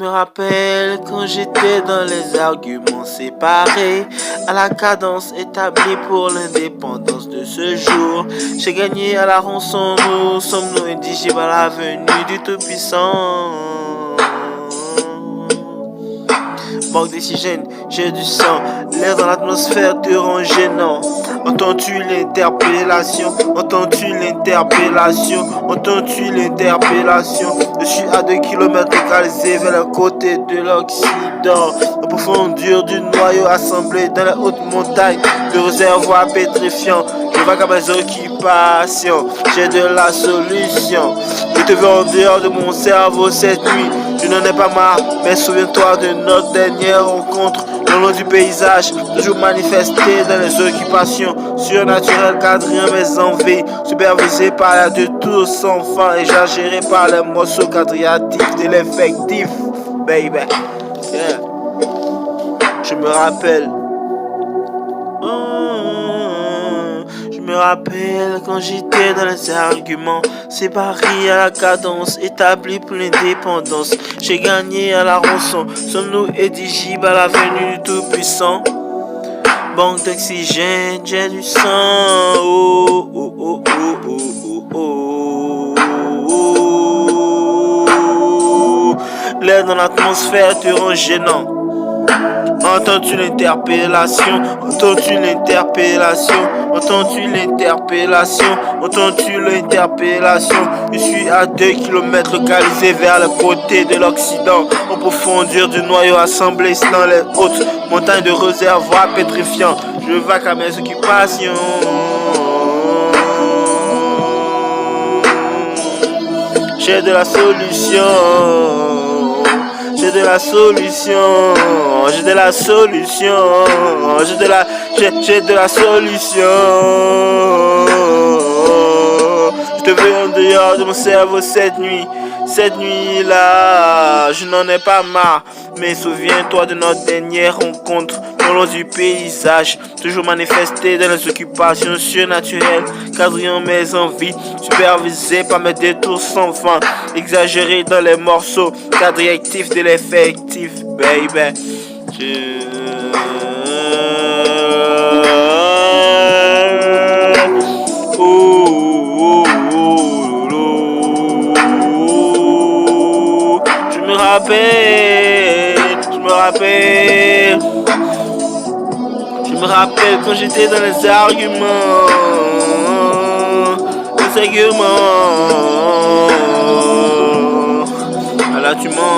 me rappelle quand j'étais dans les arguments séparés, à la cadence établie pour l'indépendance de ce jour. J'ai gagné à la rançon, nous sommes-nous indigènes à la venue du Tout-Puissant. Manque d'oxygène, j'ai du sang, l'air dans l'atmosphère te rend gênant. Entends-tu l'interpellation? Entends-tu l'interpellation? Entends-tu l'interpellation? Je suis à 2 kilomètres localisé vers le côté de l'Occident. La profondeur du noyau assemblé dans les hautes montagnes, le réservoir pétrifiant. Je vague à mes occupations, j'ai de la solution. Je te veux en dehors de mon cerveau cette nuit. Je n'en ai pas marre, mais souviens-toi de notre dernière rencontre. Le long du paysage, toujours manifesté dans les occupations surnaturelles, quadrillant mes envies, supervisé par la de tous sans fin, exagéré par les morceaux quadrillatifs de l'effectif, baby. Yeah. Je me rappelle. Je me rappelle quand j'étais dans les arguments séparés à la cadence établie pour l'indépendance. J'ai gagné à la rançon. Sommes-nous éligibles à la venue du Tout-Puissant? Banque d'oxygène, j'ai du sang. Oh, oh, oh, oh, oh, oh, oh, oh. L'air dans l'atmosphère te rend gênant. Entends-tu l'interpellation? Entends-tu l'interpellation? Entends-tu l'interpellation? Entends-tu l'interpellation? Je suis à 2 kilomètres localisé vers le côté de l'Occident, en profondeur du noyau assemblé dans les hautes montagnes de réservoirs pétrifiants. Je vaque à mes occupations. J'ai de la solution. J'ai de la solution, j'ai de la solution, j'ai de la solution. Je te veux en dehors de mon cerveau cette nuit-là, je n'en ai pas marre. Mais souviens-toi de notre dernière rencontre, au long du paysage, toujours manifesté dans les occupations surnaturelles, quadrillant mes envies, supervisé par mes détours sans fin, exagéré dans les morceaux quadrillatifs de l'effectif, baby. Je me rappelle quand j'étais dans les arguments. Ah là tu mens.